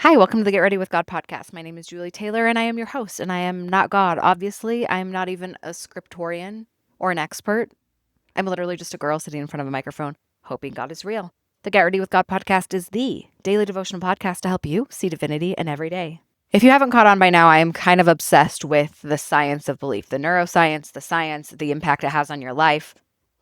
Hi, welcome to the Get Ready with God podcast. My name is Julie Taylor and I am your host, and I am not God. Obviously, I am not even a scriptorian or an expert. I'm literally just a girl sitting in front of a microphone, hoping God is real. The Get Ready with God podcast is the daily devotional podcast to help you see divinity in every day. If you haven't caught on by now, I am kind of obsessed with the science of belief, the neuroscience, the science, the impact it has on your life,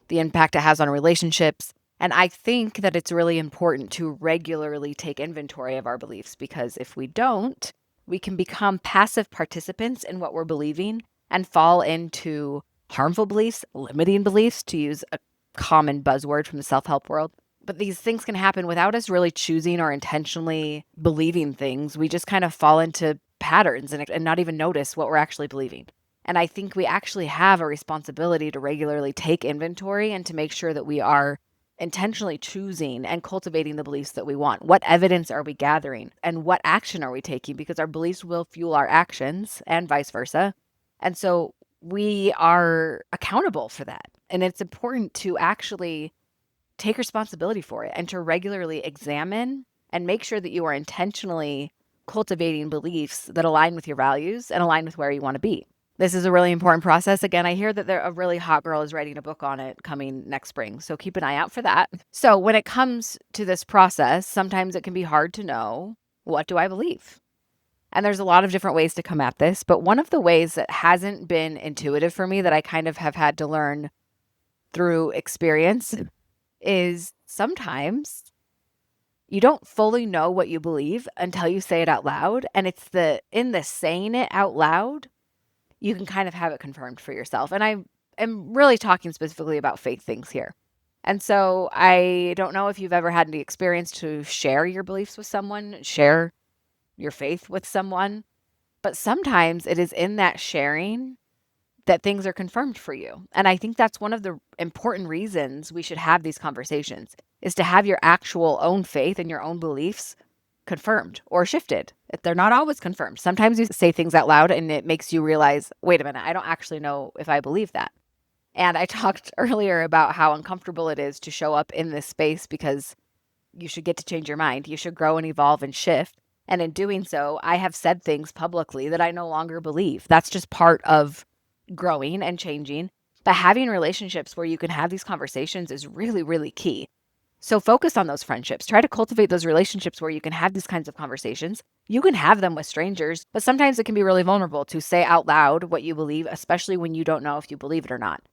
the impact it has on relationships. And I think that it's really important to regularly take inventory of our beliefs, because if we don't, we can become passive participants in what we're believing and fall into harmful beliefs, limiting beliefs, to use a common buzzword from the self-help world. But these things can happen without us really choosing or intentionally believing things. We just kind of fall into patterns and not even notice what we're actually believing. And I think we actually have a responsibility to regularly take inventory and to make sure that we are intentionally choosing and cultivating the beliefs that we want. What evidence are we gathering and what action are we taking? Because our beliefs will fuel our actions and vice versa. And so we are accountable for that. And it's important to actually take responsibility for it and to regularly examine and make sure that you are intentionally cultivating beliefs that align with your values and align with where you want to be. This is a really important process. Again, I hear that a really hot girl is writing a book on it coming next spring. So keep an eye out for that. So when it comes to this process, sometimes it can be hard to know, what do I believe? And there's a lot of different ways to come at this. But one of the ways that hasn't been intuitive for me, that I kind of have had to learn through experience, is sometimes you don't fully know what you believe until you say it out loud. And it's in the saying it out loud, you can kind of have it confirmed for yourself. And I am really talking specifically about faith things here. And so I don't know if you've ever had the experience to share your beliefs with someone, share your faith with someone, but sometimes it is in that sharing that things are confirmed for you. And I think that's one of the important reasons we should have these conversations, is to have your actual own faith and your own beliefs confirmed or shifted. They're not always confirmed. Sometimes you say things out loud and it makes you realize, wait a minute, I don't actually know if I believe that. And I talked earlier about how uncomfortable it is to show up in this space, because you should get to change your mind. You should grow and evolve and shift. And in doing so, I have said things publicly that I no longer believe. That's just part of growing and changing. But having relationships where you can have these conversations is really, really key. So focus on those friendships. Try to cultivate those relationships where you can have these kinds of conversations. You can have them with strangers, but sometimes it can be really vulnerable to say out loud what you believe, especially when you don't know if you believe it or not.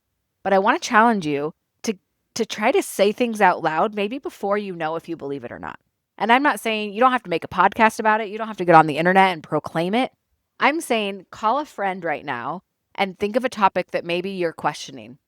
But I want to challenge you to try to say things out loud, maybe before you know if you believe it or not. And I'm not saying you don't have to make a podcast about it. You don't have to get on the internet and proclaim it. I'm saying call a friend right now and think of a topic that maybe you're questioning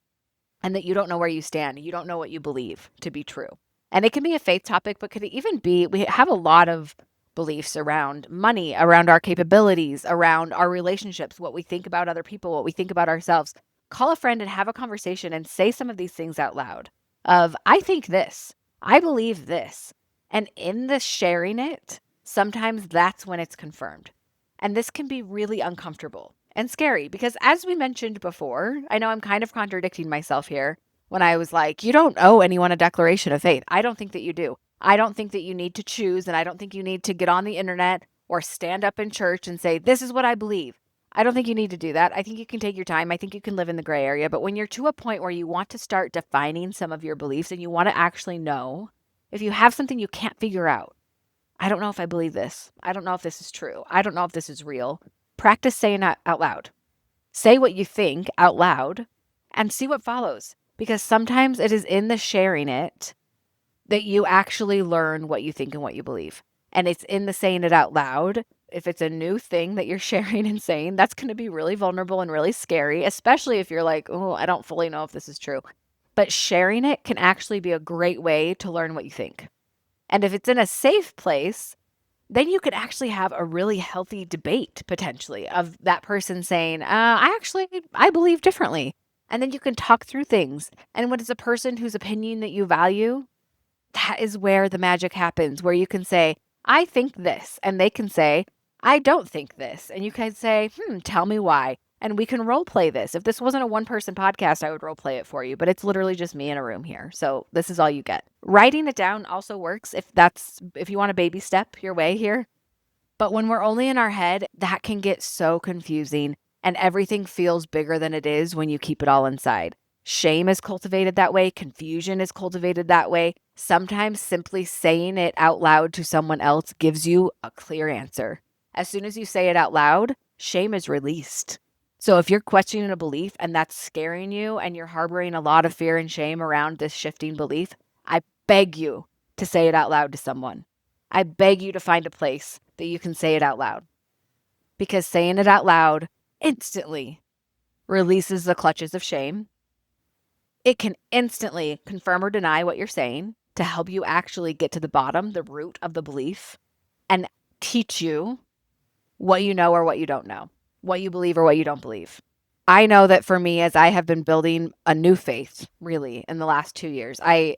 and that you don't know where you stand. You don't know what you believe to be true. And it can be a faith topic, but could it even be, we have a lot of beliefs around money, around our capabilities, around our relationships, what we think about other people, what we think about ourselves. Call a friend and have a conversation and say some of these things out loud of, I think this, I believe this. And in the sharing it, sometimes that's when it's confirmed. And this can be really uncomfortable and scary, because as we mentioned before, I know I'm kind of contradicting myself here when I was like, you don't owe anyone a declaration of faith. I don't think that you do. I don't think that you need to choose, and I don't think you need to get on the internet or stand up in church and say, this is what I believe. I don't think you need to do that. I think you can take your time. I think you can live in the gray area. But when you're to a point where you want to start defining some of your beliefs and you want to actually know, if you have something you can't figure out, I don't know if I believe this. I don't know if this is true. I don't know if this is real. Practice saying it out loud. Say what you think out loud and see what follows. Because sometimes it is in the sharing it that you actually learn what you think and what you believe. And it's in the saying it out loud. If it's a new thing that you're sharing and saying, that's going to be really vulnerable and really scary, especially if you're like, oh, I don't fully know if this is true. But sharing it can actually be a great way to learn what you think. And if it's in a safe place, then you could actually have a really healthy debate potentially of that person saying, I believe differently. And then you can talk through things. And when it's a person whose opinion that you value, that is where the magic happens, where you can say, I think this. And they can say, I don't think this. And you can say, tell me why. And we can role play this. If this wasn't a one person podcast, I would role play it for you, but it's literally just me in a room here. So this is all you get. Writing it down also works if you want a baby step your way here. But when we're only in our head, that can get so confusing and everything feels bigger than it is when you keep it all inside. Shame is cultivated that way. Confusion is cultivated that way. Sometimes simply saying it out loud to someone else gives you a clear answer. As soon as you say it out loud, shame is released. So if you're questioning a belief and that's scaring you and you're harboring a lot of fear and shame around this shifting belief, I beg you to say it out loud to someone. I beg you to find a place that you can say it out loud, because saying it out loud instantly releases the clutches of shame. It can instantly confirm or deny what you're saying to help you actually get to the bottom, the root of the belief, and teach you what you know or what you don't know, what you believe or what you don't believe. I know that for me, as I have been building a new faith, really, in the last 2 years, I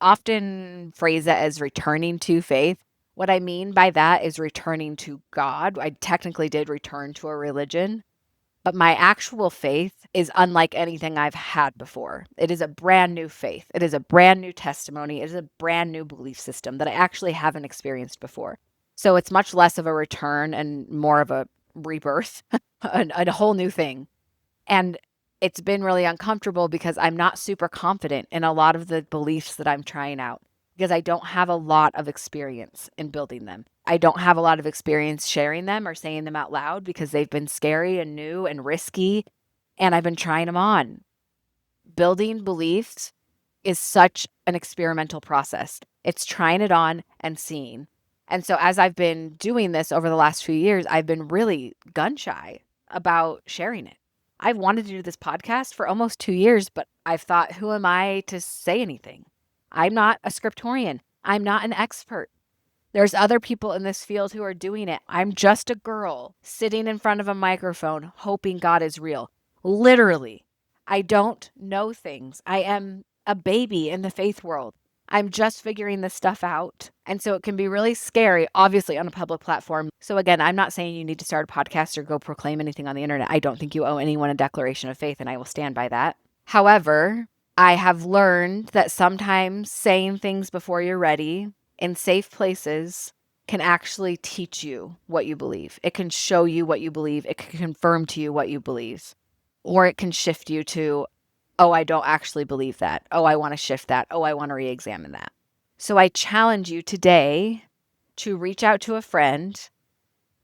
often phrase it as returning to faith. What I mean by that is returning to God. I technically did return to a religion, but my actual faith is unlike anything I've had before. It is a brand new faith. It is a brand new testimony. It is a brand new belief system that I actually haven't experienced before. So it's much less of a return and more of a rebirth, a whole new thing. And it's been really uncomfortable because I'm not super confident in a lot of the beliefs that I'm trying out because I don't have a lot of experience in building them. I don't have a lot of experience sharing them or saying them out loud because they've been scary and new and risky, and I've been trying them on. Building beliefs is such an experimental process. It's trying it on and seeing. And so as I've been doing this over the last few years, I've been really gun shy about sharing it. I've wanted to do this podcast for almost 2 years, but I've thought, who am I to say anything? I'm not a scriptorian. I'm not an expert. There's other people in this field who are doing it. I'm just a girl sitting in front of a microphone hoping God is real. Literally, I don't know things. I am a baby in the faith world. I'm just figuring this stuff out. And so it can be really scary, obviously, on a public platform. So again, I'm not saying you need to start a podcast or go proclaim anything on the internet. I don't think you owe anyone a declaration of faith, and I will stand by that. However, I have learned that sometimes saying things before you're ready in safe places can actually teach you what you believe. It can show you what you believe. It can confirm to you what you believe. Or it can shift you to, oh, I don't actually believe that. Oh, I want to shift that. Oh, I want to re-examine that. So I challenge you today to reach out to a friend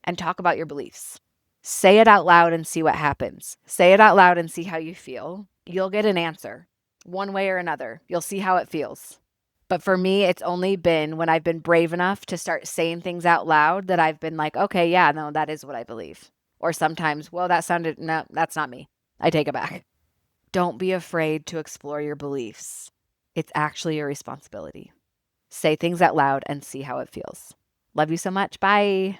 and talk about your beliefs. Say it out loud and see what happens. Say it out loud and see how you feel. You'll get an answer one way or another. You'll see how it feels. But for me, it's only been when I've been brave enough to start saying things out loud that I've been like, okay, yeah, no, that is what I believe. Or sometimes, well, no, that's not me. I take it back. Don't be afraid to explore your beliefs. It's actually your responsibility. Say things out loud and see how it feels. Love you so much. Bye.